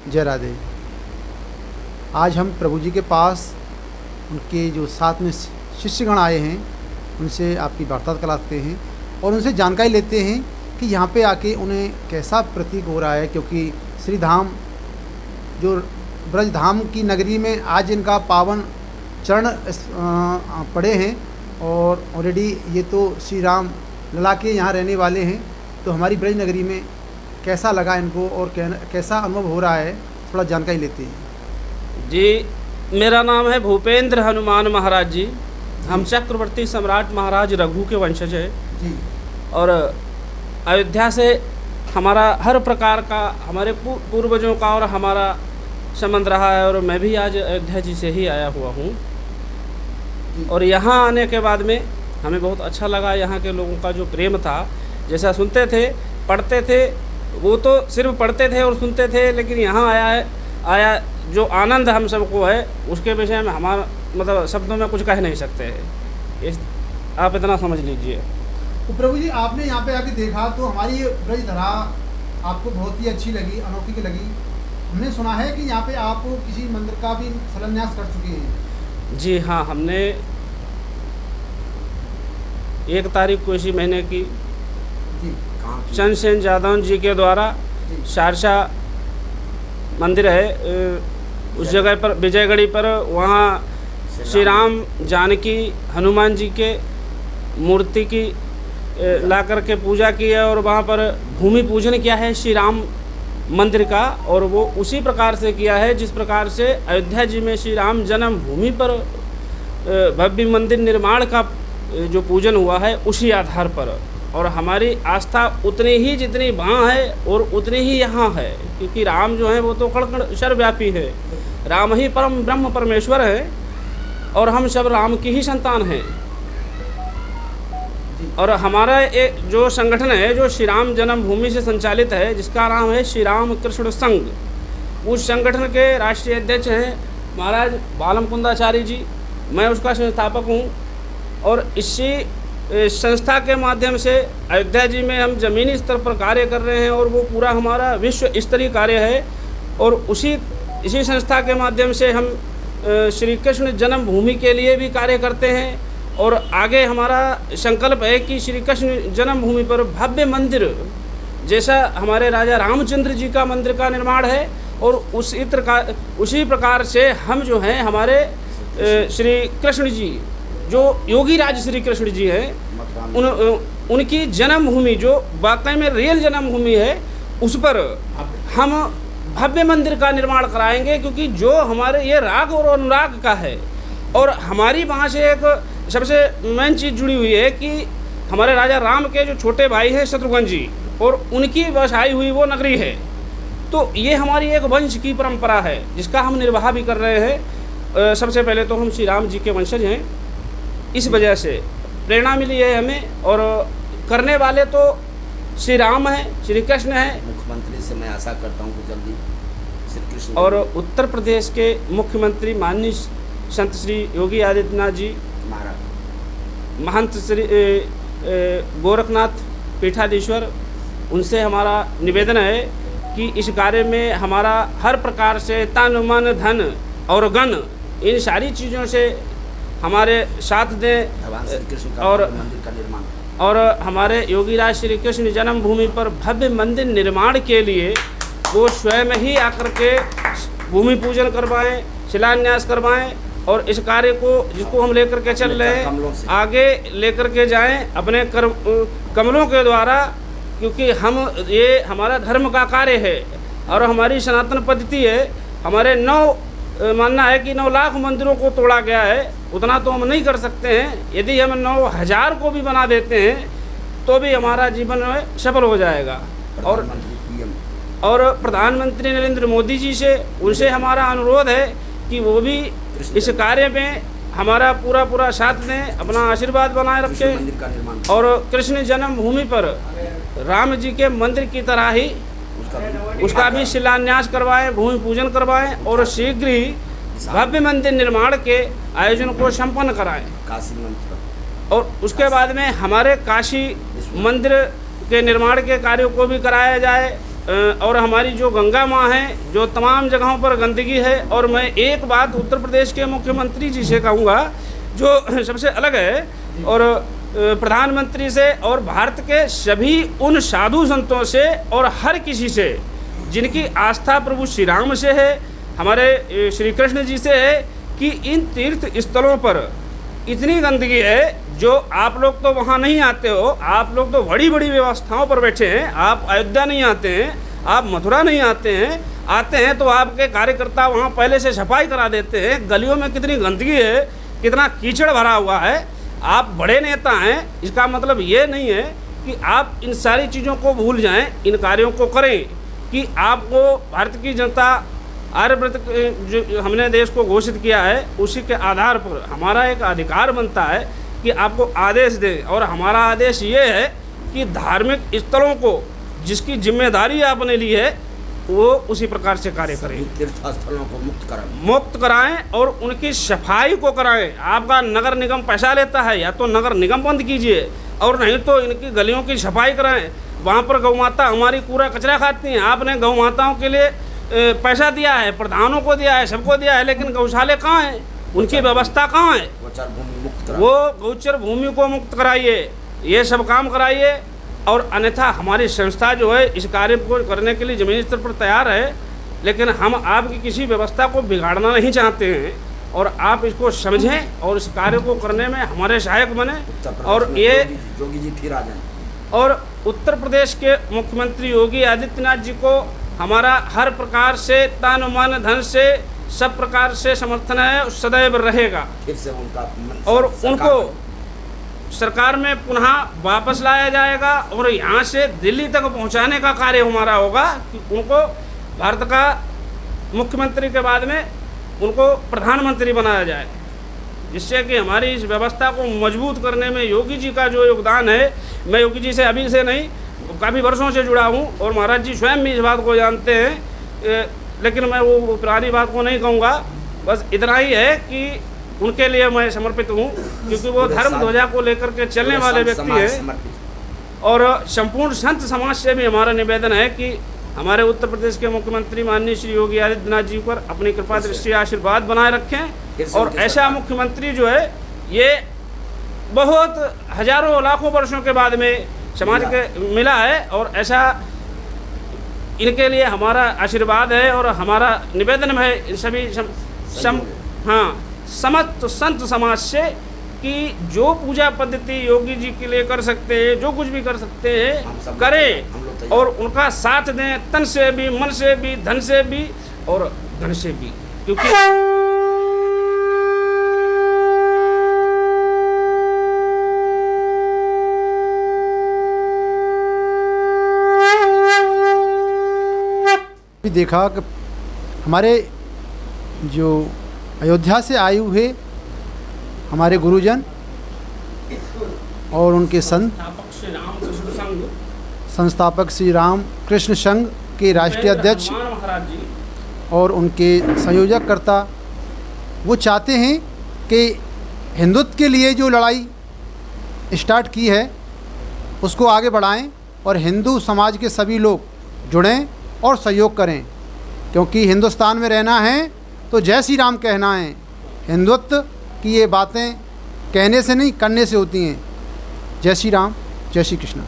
जय राधे। आज हम प्रभु जी के पास उनके जो साथ में शिष्यगण आए हैं उनसे आपकी वार्ता कराते हैं और उनसे जानकारी लेते हैं कि यहाँ पे आके उन्हें कैसा प्रतीक हो रहा है, क्योंकि श्री धाम जो ब्रज धाम की नगरी में आज इनका पावन चरण पड़े हैं और ऑलरेडी ये तो श्री राम लला के यहाँ रहने वाले हैं। तो हमारी ब्रज नगरी में कैसा लगा इनको और कैसा अनुभव हो रहा है, थोड़ा जानकारी लेते हैं। जी, मेरा नाम है भूपेंद्र हनुमान महाराज जी। हम चक्रवर्ती सम्राट महाराज रघु के वंशज हैं जी। और अयोध्या से हमारा हर प्रकार का हमारे पूर्वजों का और हमारा संबंध रहा है और मैं भी आज अयोध्या जी से ही आया हुआ हूँ। और यहाँ आने के बाद में हमें बहुत अच्छा लगा। यहाँ के लोगों का जो प्रेम था, जैसा सुनते थे पढ़ते थे, वो तो सिर्फ पढ़ते थे और सुनते थे, लेकिन यहाँ आया जो आनंद हम सबको है उसके विषय में हमारा मतलब शब्दों में कुछ कह नहीं सकते हैं। आप इतना समझ लीजिए। तो प्रभु जी, आपने यहाँ पे आके देखा तो हमारी ब्रज धरा आपको बहुत ही अच्छी लगी, अनोखी लगी। हमने सुना है कि यहाँ पे आप किसी मंदिर का भी शिलान्यास कर चुके हैं। जी हाँ, हमने 1 तारीख को इसी महीने की चंद्रसेन जादव जी के द्वारा शारसा मंदिर है उस जगह पर विजयगढ़ी पर, वहाँ श्री राम जानकी हनुमान जी के मूर्ति की ला कर के पूजा की है और वहाँ पर भूमि पूजन किया है श्री राम मंदिर का। और वो उसी प्रकार से किया है जिस प्रकार से अयोध्या जी में श्री राम जन्म भूमि पर भव्य मंदिर निर्माण का जो पूजन हुआ है उसी आधार पर। और हमारी आस्था उतनी ही जितनी वहाँ है और उतनी ही यहाँ है, क्योंकि राम जो है वो तो कण सर्वव्यापी है। राम ही परम ब्रह्म परमेश्वर है और हम सब राम की ही संतान हैं। और हमारा एक जो संगठन है जो श्री राम जन्मभूमि से संचालित है, जिसका नाम है श्री राम कृष्ण संघ, उस संगठन के राष्ट्रीय अध्यक्ष हैं महाराज बालम कुंदाचारी जी। मैं उसका संस्थापक हूँ और इसी संस्था के माध्यम से अयोध्या जी में हम ज़मीनी स्तर पर कार्य कर रहे हैं और वो पूरा हमारा विश्व स्तरीय कार्य है। और इसी संस्था के माध्यम से हम श्री कृष्ण जन्मभूमि के लिए भी कार्य करते हैं। और आगे हमारा संकल्प है कि श्री कृष्ण जन्मभूमि पर भव्य मंदिर जैसा हमारे राजा रामचंद्र जी का मंदिर का निर्माण है और उसी प्रकार से हम जो हैं हमारे श्री कृष्ण जी जो योगी राज श्री कृष्ण जी हैं उनकी जन्मभूमि जो वाकई में रियल जन्मभूमि है उस पर हम भव्य मंदिर का निर्माण कराएंगे, क्योंकि जो हमारे ये राग और अनुराग का है। और हमारी वहाँ से एक सबसे मेन चीज़ जुड़ी हुई है कि हमारे राजा राम के जो छोटे भाई हैं शत्रुघ्न जी, और उनकी बसाई हुई वो नगरी है। तो ये हमारी एक वंश की परंपरा है जिसका हम निर्वाह भी कर रहे हैं। सबसे पहले तो हम श्री राम जी के वंशज हैं, इस वजह से प्रेरणा मिली है हमें। और करने वाले तो श्री राम हैं, श्री कृष्ण हैं। मुख्यमंत्री से मैं आशा करता हूँ कि जल्दी श्री कृष्ण और उत्तर प्रदेश के मुख्यमंत्री माननीय संत श्री योगी आदित्यनाथ जी, महंत श्री गोरखनाथ पीठाधीश्वर, उनसे हमारा निवेदन है कि इस कार्य में हमारा हर प्रकार से तन मन धन और गण इन सारी चीज़ों से हमारे साथ दें। और हमारे योगी राज श्री कृष्ण जन्मभूमि पर भव्य मंदिर निर्माण के लिए वो स्वयं ही आकर के भूमि पूजन करवाएं, शिलान्यास करवाएं और इस कार्य को जिसको हम लेकर के चल रहे हैं आगे लेकर के जाएं अपने कमलों के द्वारा, क्योंकि हम ये हमारा धर्म का कार्य है और हमारी सनातन पद्धति है। हमारे मानना है कि 9 लाख मंदिरों को तोड़ा गया है, उतना तो हम नहीं कर सकते हैं। यदि हम 9,000 को भी बना देते हैं तो भी हमारा जीवन में सफल हो जाएगा। और प्रधानमंत्री नरेंद्र मोदी जी से उनसे हमारा अनुरोध है कि वो भी इस कार्य में हमारा पूरा साथ दें, अपना आशीर्वाद बनाए रखें और कृष्ण जन्मभूमि पर राम जी के मंदिर की तरह ही उसका भी शिलान्यास करवाएं, भूमि पूजन करवाएं और शीघ्र ही भव्य मंदिर निर्माण के आयोजन को संपन्न कराएं। और उसके बाद में हमारे काशी मंदिर के निर्माण के कार्यों को भी कराया जाए और हमारी जो गंगा माँ है, जो तमाम जगहों पर गंदगी है। और मैं एक बात उत्तर प्रदेश के मुख्यमंत्री जी से कहूँगा, जो सबसे अलग है, और प्रधानमंत्री से और भारत के सभी उन साधु संतों से और हर किसी से जिनकी आस्था प्रभु श्री राम से है, हमारे श्री कृष्ण जी से है, कि इन तीर्थ स्थलों पर इतनी गंदगी है जो आप लोग तो वहाँ नहीं आते हो, आप लोग तो बड़ी बड़ी व्यवस्थाओं पर बैठे हैं, आप अयोध्या नहीं आते हैं, आप मथुरा नहीं आते हैं तो आपके कार्यकर्ता वहाँ पहले से सफाई करा देते हैं। गलियों में कितनी गंदगी है, कितना कीचड़ भरा हुआ है। आप बड़े नेता हैं, इसका मतलब ये नहीं है कि आप इन सारी चीज़ों को भूल जाएं, इन कार्यों को करें कि आपको भारत की जनता आर्यव्रत जो हमने देश को घोषित किया है, उसी के आधार पर हमारा एक अधिकार बनता है कि आपको आदेश दें। और हमारा आदेश ये है कि धार्मिक स्थलों को जिसकी जिम्मेदारी आपने ली है वो उसी प्रकार से कार्य करें, तीर्थ स्थलों को मुक्त कराएं और उनकी सफाई को कराएं। आपका नगर निगम पैसा लेता है, या तो नगर निगम बंद कीजिए, और नहीं तो इनकी गलियों की सफाई कराएं। वहाँ पर गौ माता हमारी कूड़ा कचरा खाती हैं, आपने गौ माताओं के लिए पैसा दिया है, प्रधानों को दिया है, सबको दिया है, लेकिन गौशाले कहाँ हैं, उनकी व्यवस्था कहाँ है? वो गोचर भूमि को मुक्त कराइए, ये सब काम कराइए। और अन्यथा हमारी संस्था जो है इस कार्य को करने के लिए ज़मीनी स्तर पर तैयार है, लेकिन हम आपकी किसी व्यवस्था को बिगाड़ना नहीं चाहते हैं, और आप इसको समझें और इस कार्य को करने में हमारे सहायक बने। और ये योगी जी फिर आ जाएं। और उत्तर प्रदेश के मुख्यमंत्री योगी आदित्यनाथ जी को हमारा हर प्रकार से तन मन धन से सब प्रकार से समर्थन है, सदैव रहेगा। फिर से उनका और उनको सरकार में पुनः वापस लाया जाएगा, और यहाँ से दिल्ली तक पहुँचाने का कार्य हमारा होगा कि उनको भारत का मुख्यमंत्री के बाद में उनको प्रधानमंत्री बनाया जाए, जिससे कि हमारी इस व्यवस्था को मजबूत करने में योगी जी का जो योगदान है, मैं योगी जी से अभी से नहीं काफ़ी वर्षों से जुड़ा हूँ, और महाराज जी स्वयं भी इस बात को जानते हैं, लेकिन मैं वो पुरानी बात को नहीं कहूँगा। बस इतना ही है कि उनके लिए मैं समर्पित हूँ, क्योंकि वो धर्म ध्वजा को लेकर के चलने वाले व्यक्ति हैं। और संपूर्ण संत समाज से भी हमारा निवेदन है कि हमारे उत्तर प्रदेश के मुख्यमंत्री माननीय श्री योगी आदित्यनाथ जी पर अपनी कृपा दृष्टि आशीर्वाद बनाए रखें। और ऐसा मुख्यमंत्री जो है ये बहुत हजारों लाखों वर्षों के बाद में समाज के मिला है, और ऐसा इनके लिए हमारा आशीर्वाद है और हमारा निवेदन है सभी समस्त संत समाज से कि जो पूजा पद्धति योगी जी के लिए कर सकते हैं, जो कुछ भी कर सकते हैं करें, और उनका साथ दें, तन से भी, मन से भी, धन से भी और धन से भी। क्योंकि देखा कि हमारे जो अयोध्या से आए हुए हमारे गुरुजन और उनके संस्थापक श्री राम कृष्ण संघ के राष्ट्रीय अध्यक्ष और उनके संयोजककर्ता, वो चाहते हैं कि हिंदुत्व के लिए जो लड़ाई स्टार्ट की है उसको आगे बढ़ाएं, और हिंदू समाज के सभी लोग जुड़ें और सहयोग करें, क्योंकि हिंदुस्तान में रहना है तो जय श्री राम कहना है। हिंदुत्व की ये बातें कहने से नहीं, करने से होती हैं। जय श्री राम, जय श्री कृष्ण।